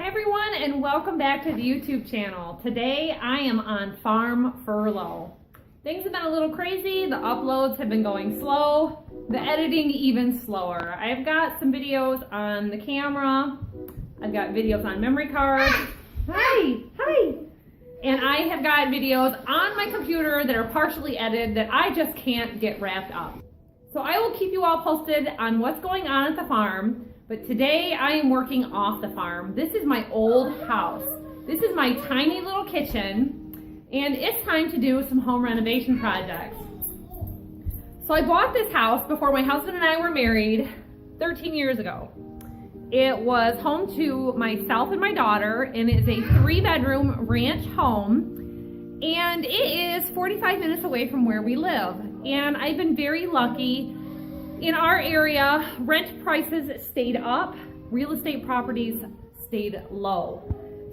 everyone, and welcome back to the YouTube channel. Today I am on farm furlough. Things have been a little crazy. The uploads have been going slow, the editing even slower. I've got some videos on the camera. I've got videos on memory cards. Hi. And I have got videos on my computer that are partially edited that I just can't get wrapped up. So I will keep you all posted on what's going on at the farm. But today I am working off the farm. This is my old house. This is my tiny little kitchen, and it's time to do some home renovation projects. So I bought this house before my husband and I were married 13 years ago. It was home to myself and my daughter, and it is a 3-bedroom ranch home, and it is 45 minutes away from where we live. And I've been very lucky. In our area, rent prices stayed up, real estate properties stayed low.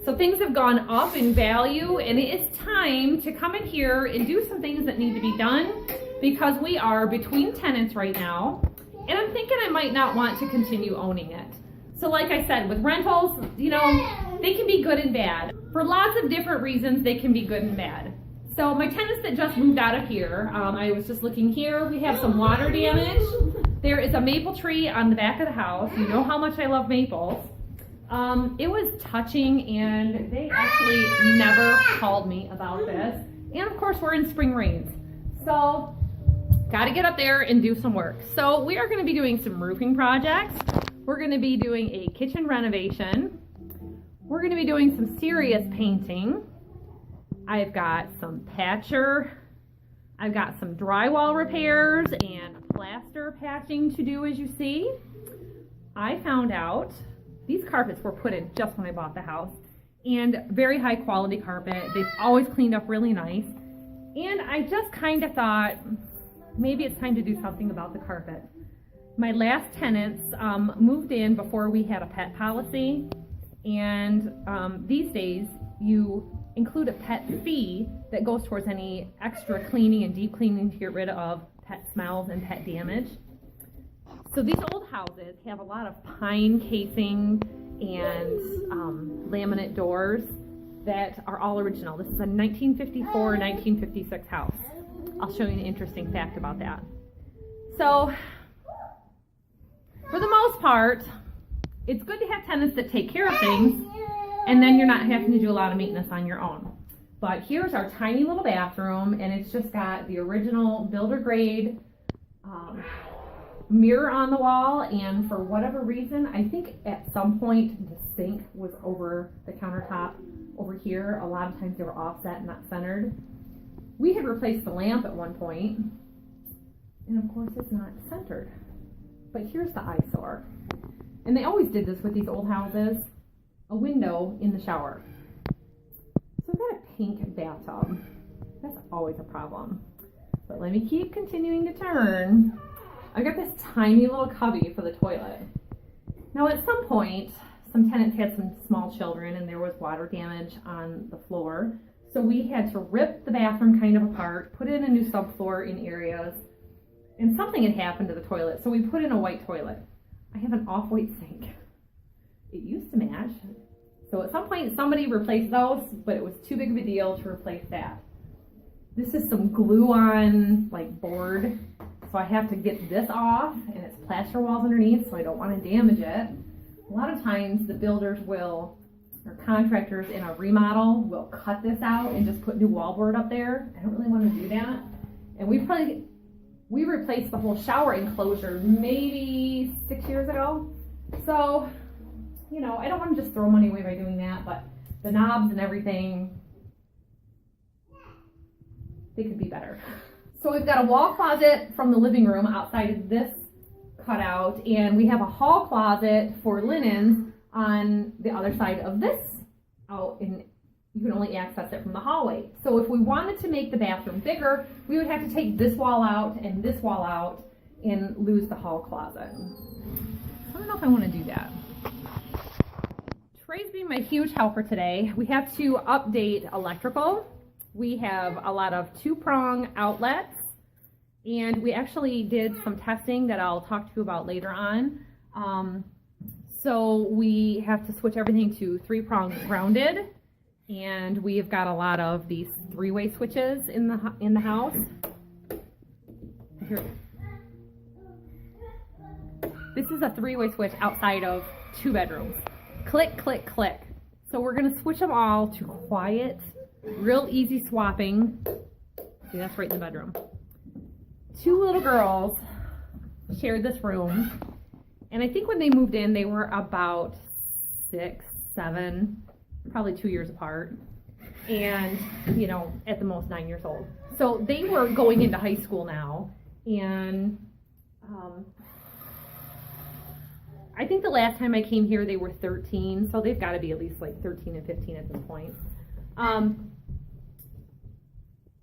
So things have gone up in value, and it is time to come in here and do some things that need to be done because we are between tenants right now, and I'm thinking I might not want to continue owning it. So like I said, with rentals, you know, they can be good and bad. For lots of different reasons, they can be good and bad. So my tenants that just moved out of here, I was just looking here, we have some water damage. There is a maple tree on the back of the house. You know how much I love maples. It was touching, and they actually never called me about this. And of course, we're in spring rains. So, gotta get up there and do some work. So we are gonna be doing some roofing projects. We're gonna be doing a kitchen renovation. We're gonna be doing some serious painting. I've got some patcher. I've got some drywall repairs and plaster patching to do, as you see. I found out these carpets were put in just when I bought the house, and very high quality carpet. They've always cleaned up really nice. And I just kind of thought maybe it's time to do something about the carpet. My last tenants moved in before we had a pet policy, and these days you include a pet fee that goes towards any extra cleaning and deep cleaning to get rid of pet smells and pet damage. So these old houses have a lot of pine casing and laminate doors that are all original. This is a 1954, 1956 house. I'll show you an interesting fact about that. So for the most part, it's good to have tenants that take care of things, and then you're not having to do a lot of maintenance on your own. But here's our tiny little bathroom, and it's just got the original builder grade mirror on the wall, and for whatever reason, I think at some point the sink was over the countertop over here. A lot of times they were offset and not centered. We had replaced the lamp at one point, and of course it's not centered. But here's the eyesore. And they always did this with these old houses. A window in the shower. So I've got a pink bathtub. That's always a problem. But let me keep continuing to turn. I got this tiny little cubby for the toilet. Now at some point, some tenants had some small children and there was water damage on the floor. So we had to rip the bathroom kind of apart, put in a new subfloor in areas, and something had happened to the toilet. So we put in a white toilet. I have an off-white sink. It used to match. So at some point somebody replaced those, but it was too big of a deal to replace that. This is some glue on like board. So I have to get this off, and it's plaster walls underneath, so I don't want to damage it. A lot of times the builders will, or contractors in a remodel will cut this out and just put new wallboard up there. I don't really want to do that. And we replaced the whole shower enclosure maybe 6 years ago. So, you know, I don't want to just throw money away by doing that, but the knobs and everything, they could be better. So we've got a wall closet from the living room outside of this cutout, and we have a hall closet for linens on the other side of this. Oh, and you can only access it from the hallway. So if we wanted to make the bathroom bigger, we would have to take this wall out and this wall out and lose the hall closet. I don't know if I want to do that. Trey's being my huge helper today. We have to update electrical. We have a lot of 2-prong outlets, and we actually did some testing that I'll talk to you about later on. So we have to switch everything to 3-prong grounded, and we've got a lot of these 3-way switches in the house. Here. This is a 3-way switch outside of 2 bedrooms. Click, click, click. So we're gonna switch them all to quiet, real easy swapping. See, that's right in the bedroom. 2 little girls shared this room, and I think when they moved in, they were about 6, 7, probably 2 years apart, and you know, at the most 9 years old. So they were going into high school now, and I think the last time I came here, they were 13, so they've got to be at least like 13 and 15 at this point.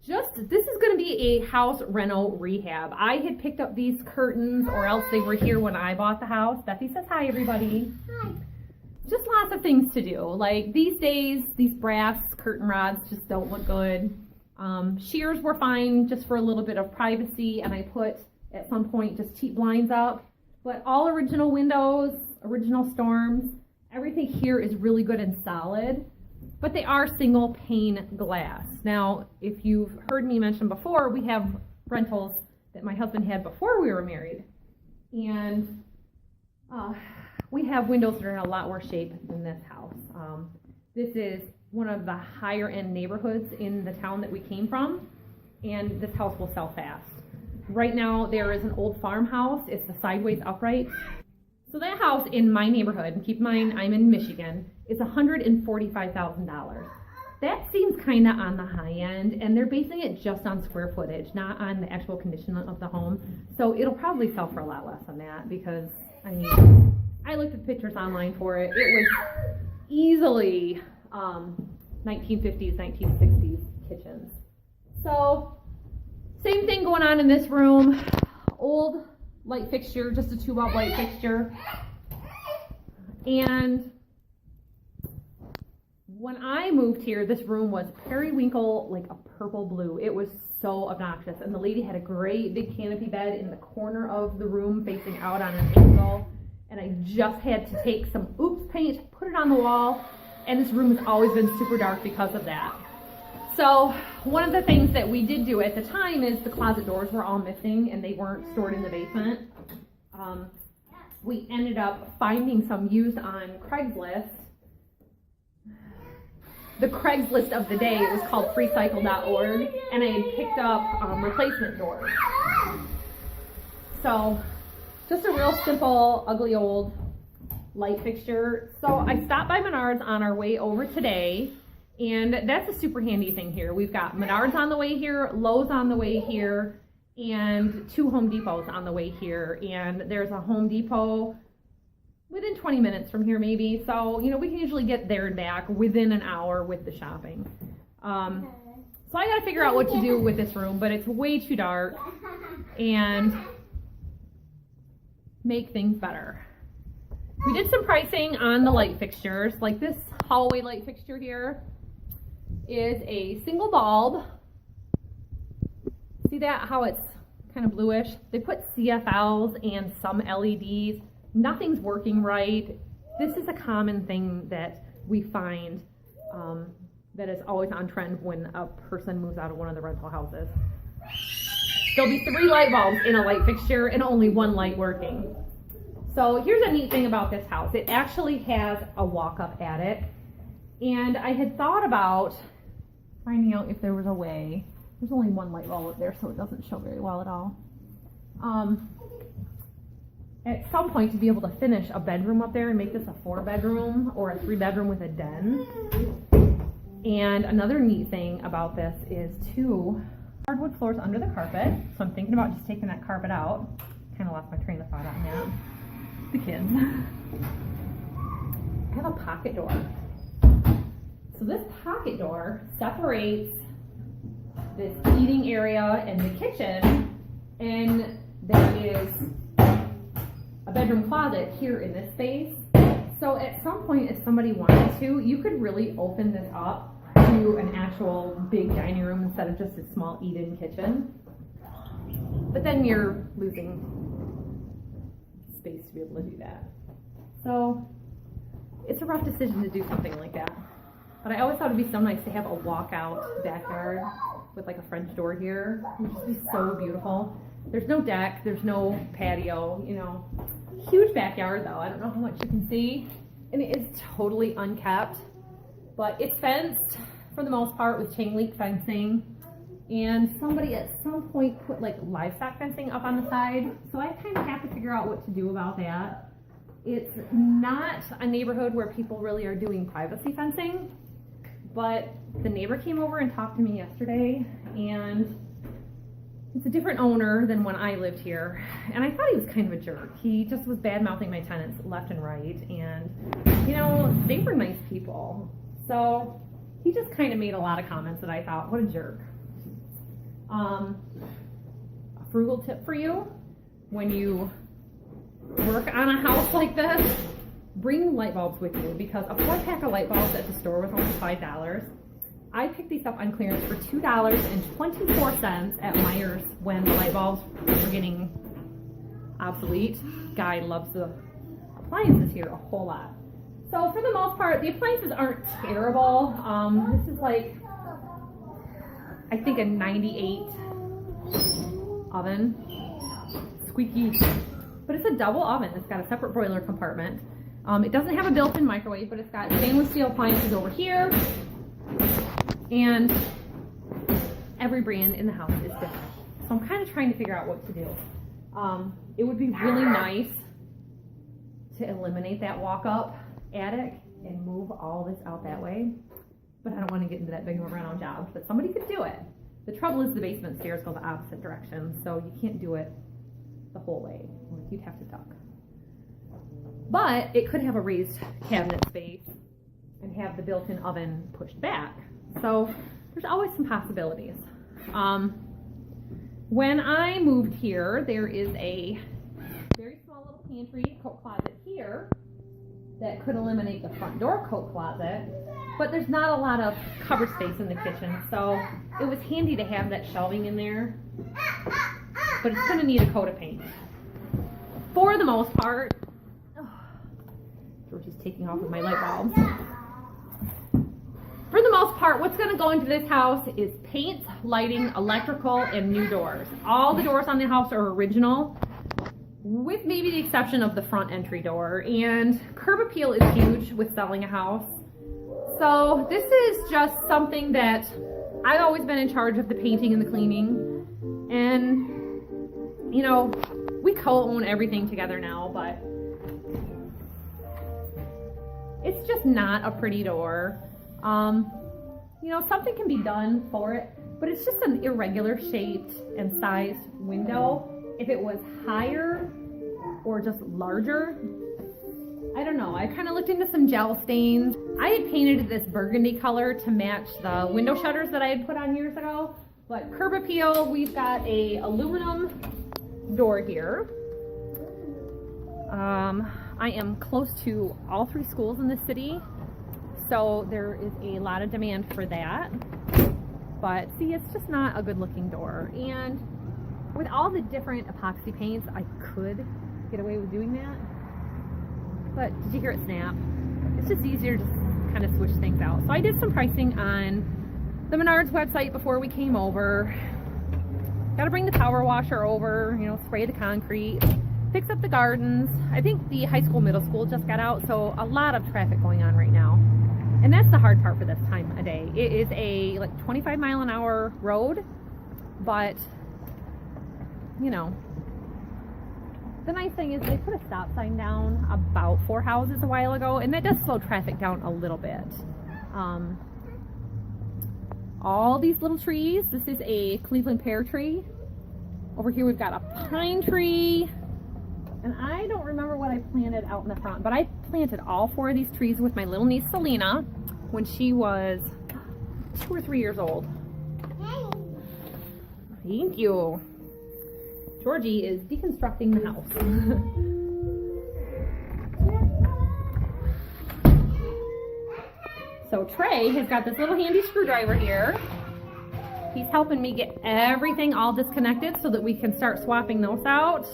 This is going to be a house reno rehab. I had picked up these curtains, or else they were here when I bought the house. Bethy says hi, everybody. Hi. Just lots of things to do. Like these days, these brass curtain rods just don't look good. Shears were fine just for a little bit of privacy, and I put at some point just cheap blinds up. But all original windows, original storms, everything here is really good and solid. But they are single pane glass. Now, if you've heard me mention before, we have rentals that my husband had before we were married. And we have windows that are in a lot worse shape than this house. This is one of the higher end neighborhoods in the town that we came from, and this house will sell fast. Right now, there is an old farmhouse. It's a sideways upright. So that house in my neighborhood, and keep in mind I'm in Michigan, is $145,000. That seems kind of on the high end, and they're basing it just on square footage, not on the actual condition of the home. So it'll probably sell for a lot less than that, because I mean, I looked at pictures online for it. It was easily 1950s, 1960s kitchens. So same thing going on in this room. Old light fixture, just a 2-bulb light fixture. And when I moved here, this room was periwinkle, like a purple blue. It was so obnoxious. And the lady had a great big canopy bed in the corner of the room facing out on an angle. And I just had to take some oops paint, put it on the wall. And this room has always been super dark because of that. So one of the things that we did do at the time is the closet doors were all missing and they weren't stored in the basement. We ended up finding some used on Craigslist. The Craigslist of the day, it was called freecycle.org, and I had picked up replacement doors. So just a real simple, ugly old light fixture. So I stopped by Menards on our way over today. And that's a super handy thing here. We've got Menards on the way here, Lowe's on the way here, and 2 Home Depots on the way here. And there's a Home Depot within 20 minutes from here maybe. So, you know, we can usually get there and back within an hour with the shopping. So I got to figure out what to do with this room, but it's way too dark, and make things better. We did some pricing on the light fixtures, like this hallway light fixture here is a single bulb. See that, how it's kind of bluish? They put CFLs and some LEDs. Nothing's working right. This is a common thing that we find that is always on trend when a person moves out of one of the rental houses. There'll be 3 light bulbs in a light fixture and only 1 light working. So here's a neat thing about this house. It actually has a walk-up attic. And I had thought about finding out if there was a way. There's only 1 light bulb up there, so it doesn't show very well at all. At some point to be able to finish a bedroom up there and make this a 4-bedroom or a 3-bedroom with a den. And another neat thing about this is 2 hardwood floors under the carpet. So I'm thinking about just taking that carpet out. Kind of lost my train of thought on that. The kids. I have a pocket door. So this pocket door separates this eating area and the kitchen, and there is a bedroom closet here in this space. So at some point, if somebody wanted to, you could really open this up to an actual big dining room instead of just a small eat-in kitchen. But then you're losing space to be able to do that. So it's a rough decision to do something like that. But I always thought it'd be so nice to have a walkout backyard with like a French door here. It would just be so beautiful. There's no deck, there's no patio, you know. Huge backyard though. I don't know how much you can see. And it is totally unkept. But it's fenced for the most part with chain link fencing. And somebody at some point put like livestock fencing up on the side. So I kind of have to figure out what to do about that. It's not a neighborhood where people really are doing privacy fencing. But the neighbor came over and talked to me yesterday, and it's a different owner than when I lived here. And I thought he was kind of a jerk. He just was bad-mouthing my tenants left and right. And, you know, they were nice people. So he just kind of made a lot of comments that I thought, what a jerk. A frugal tip for you: when you work on a house like this, bring light bulbs with you, because a 4-pack of light bulbs at the store was only $5. I picked these up on clearance for $2.24 at Meijer's when the light bulbs were getting obsolete. Guy loves the appliances here a whole lot. So for the most part, the appliances aren't terrible. This is like, I think, a 98 oven. Squeaky. But it's a double oven. It's got a separate broiler compartment. It doesn't have a built-in microwave, but it's got stainless steel appliances over here. And every brand in the house is different. So I'm kind of trying to figure out what to do. It would be really nice to eliminate that walk-up attic and move all this out that way. But I don't want to get into that big of a run-on job. But somebody could do it. The trouble is the basement stairs go the opposite direction, so you can't do it the whole way. You'd have to duck. But it could have a raised cabinet space and have the built-in oven pushed back. So there's always some possibilities. When I moved here, there is a very small little pantry coat closet here that could eliminate the front door coat closet, but there's not a lot of cover space in the kitchen, so it was handy to have that shelving in there, but it's going to need a coat of paint. For the most part, Georgie's taking off with my light bulbs. For the most part, what's going to go into this house is paint, lighting, electrical, and new doors. All the doors on the house are original, with maybe the exception of the front entry door. And curb appeal is huge with selling a house. So this is just something that I've always been in charge of, the painting and the cleaning. And, you know, we co-own everything together now, but it's just not a pretty door. You know, something can be done for it, but it's just an irregular shaped and sized window. If it was higher or just larger, I don't know. I kind of looked into some gel stains. I had painted this burgundy color to match the window shutters that I had put on years ago. But curb appeal, we've got a aluminum door here. I am close to all 3 schools in the city, so there is a lot of demand for that. But see, it's just not a good looking door. And with all the different epoxy paints, I could get away with doing that. But did you hear it snap? It's just easier to just kind of switch things out. So I did some pricing on the Menards website before we came over. Got to bring the power washer over, you know, spray the concrete, fix up the gardens. I think the high school, middle school just got out, so a lot of traffic going on right now. And that's the hard part for this time of day. It is a like 25-mile-an-hour road, but you know, the nice thing is they put a stop sign down about 4 houses a while ago, and that does slow traffic down a little bit. All these little trees. This is a Cleveland pear tree. Over here we've got a pine tree. And I don't remember what I planted out in the front, but I planted all 4 of these trees with my little niece Selena when she was 2 or 3 years old. Thank you. Georgie is deconstructing the house. So Trey has got this little handy screwdriver here. He's helping me get everything all disconnected so that we can start swapping those out.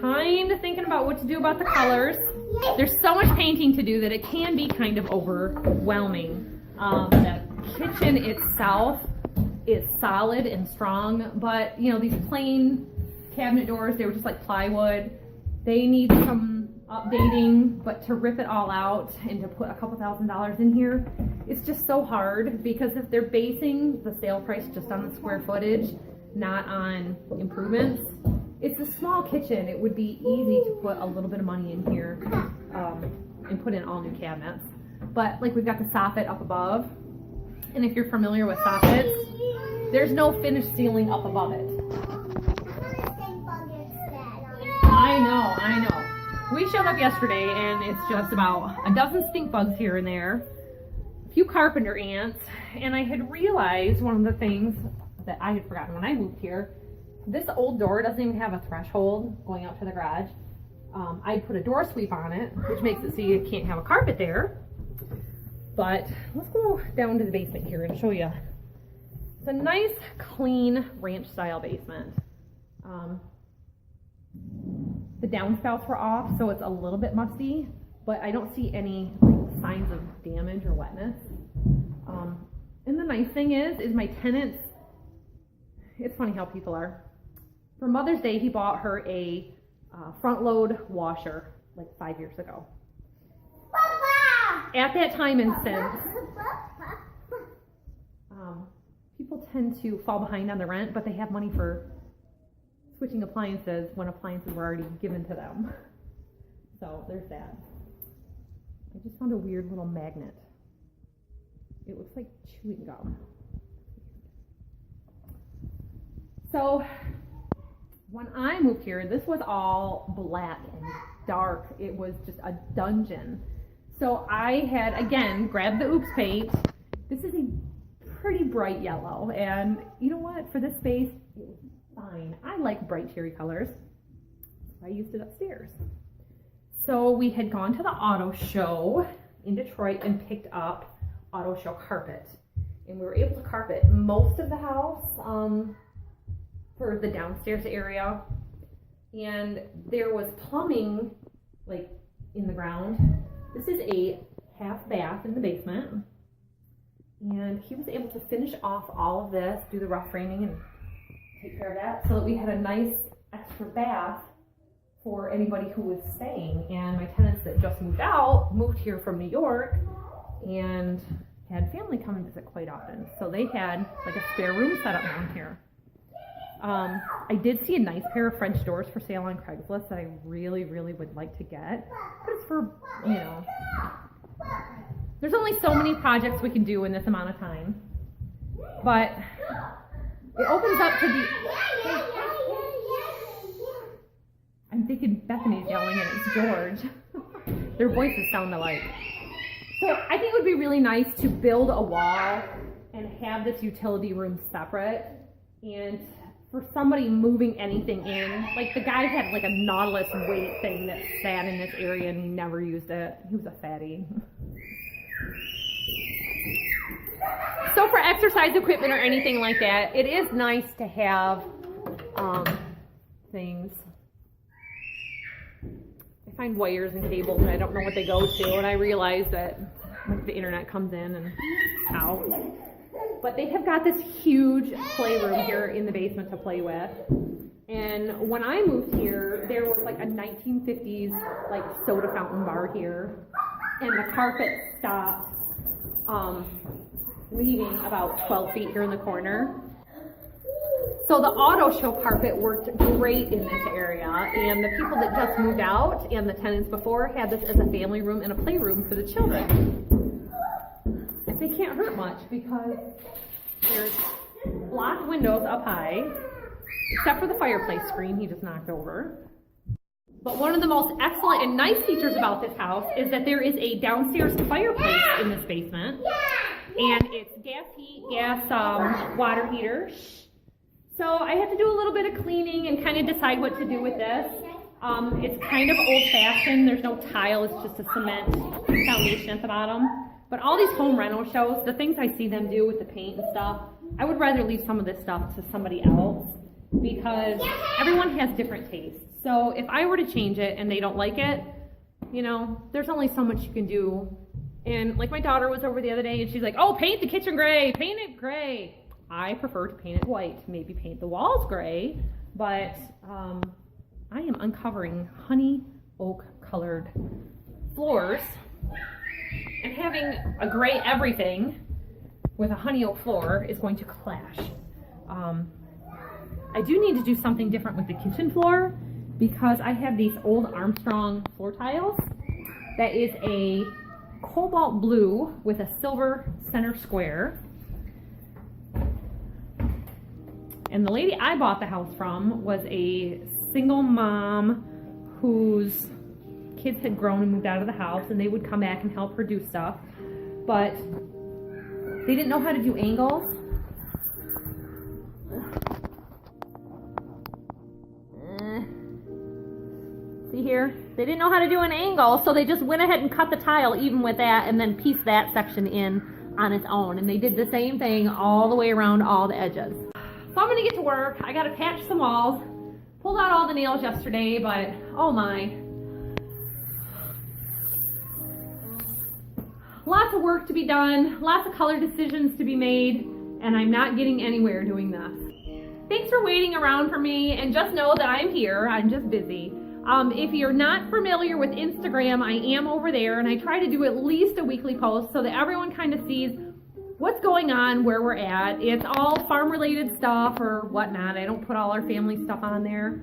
kind of thinking about what to do about the colors. There's so much painting to do that it can be kind of overwhelming. The kitchen itself is solid and strong, but you know, these plain cabinet doors, they were just like plywood. They need some updating, but to rip it all out and to put a couple $1,000s in here, it's just so hard, because if they're basing the sale price just on the square footage, not on improvements, it's a small kitchen. It would be easy to put a little bit of money in here and put in all new cabinets. But like, we've got the soffit up above, and if you're familiar with soffits, there's no finished ceiling up above it. I know. We showed up yesterday and it's just about a dozen stink bugs here and there, a few carpenter ants, and I had realized one of the things that I had forgotten when I moved here. This old door doesn't even have a threshold going out to the garage. I put a door sweep on it, which makes it so you can't have a carpet there. But let's go down to the basement here and show you. It's a nice, clean, ranch-style basement. The downspouts were off, so it's a little bit musty, but I don't see any signs of damage or wetness. And the nice thing is my tenants, it's funny how people are. For Mother's Day, he bought her a front-load washer like 5 years ago. At that time and since, people tend to fall behind on the rent, but they have money for switching appliances when appliances were already given to them. So there's that. I just found a weird little magnet. It looks like chewing gum. So when I moved here, this was all black and dark. It was just a dungeon. So I had, again, grabbed the Oops paint. This is a pretty bright yellow, and you know what? For this space, it was fine. I like bright cherry colors. I used it upstairs. So we had gone to the auto show in Detroit and picked up auto show carpet. And we were able to carpet most of the house for the downstairs area. And there was plumbing like in the ground. This is a half bath in the basement. And he was able to finish off all of this, do the rough framing and take care of that, so that we had a nice extra bath for anybody who was staying. And my tenants that just moved here from New York and had family come and visit quite often. So they had like a spare room set up down here. I did see a nice pair of French doors for sale on Craigslist that I really, really would like to get. But it's for, you know, there's only so many projects we can do in this amount of time. But it opens up to the... I'm thinking Bethany's yelling and it's George. Their voices sound alike. So I think it would be really nice to build a wall and have this utility room separate. And for somebody moving anything in, like the guy had like a Nautilus weight thing that sat in this area and he never used it. He was a fatty. So for exercise equipment or anything like that, it is nice to have things. I find wires and cables and I don't know what they go to, and I realize that like, the internet comes in and out. But they have got this huge playroom here in the basement to play with. And when I moved here, there was like a 1950s like soda fountain bar here, and the carpet stopped leaving about 12 feet here in the corner. So the auto show carpet worked great in this area, and the people that just moved out and the tenants before had this as a family room and a playroom for the children. They can't hurt much because there's blocked windows up high, except for the fireplace screen he just knocked over. But one of the most excellent and nice features about this house is that there is a downstairs fireplace in this basement. And it's gas water heater. So I had to do a little bit of cleaning and kind of decide what to do with this. It's kind of old-fashioned. There's no tile. It's just a cement foundation at the bottom. But all these home rental shows, the things I see them do with the paint and stuff, I would rather leave some of this stuff to somebody else because everyone has different tastes. So if I were to change it and they don't like it, you know, there's only so much you can do. And like my daughter was over the other day and she's like, oh, paint the kitchen gray, paint it gray. I prefer to paint it white, maybe paint the walls gray, but I am uncovering honey oak colored floors, and having a gray everything with a honey oak floor is going to clash. I do need to do something different with the kitchen floor because I have these old Armstrong floor tiles that is a cobalt blue with a silver center square. And the lady I bought the house from was a single mom whose kids had grown and moved out of the house, and they would come back and help her do stuff, but they didn't know how to do angles. See here? They didn't know how to do an angle, so they just went ahead and cut the tile even with that and then pieced that section in on its own. And they did the same thing all the way around all the edges. So I'm gonna get to work. I gotta patch some walls. Pulled out all the nails yesterday, but oh my. Lots of work to be done, lots of color decisions to be made, and I'm not getting anywhere doing this. Thanks for waiting around for me, and just know that I'm here. I'm just busy. If you're not familiar with Instagram, I am over there, and I try to do at least a weekly post so that everyone kind of sees what's going on, where we're at. It's all farm-related stuff or whatnot. I don't put all our family stuff on there.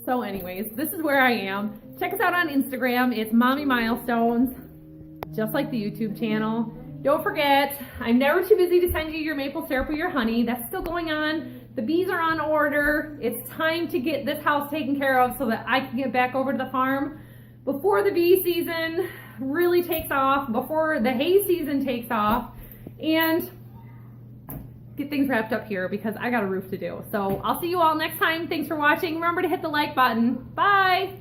So anyways, this is where I am. Check us out on Instagram. It's Mommy Milestones, just like the YouTube channel. Don't forget, I'm never too busy to send you your maple syrup or your honey. That's still going on. The bees are on order. It's time to get this house taken care of so that I can get back over to the farm before the bee season really takes off, before the hay season takes off, and get things wrapped up here because I got a roof to do. So I'll see you all next time. Thanks for watching. Remember to hit the like button. Bye.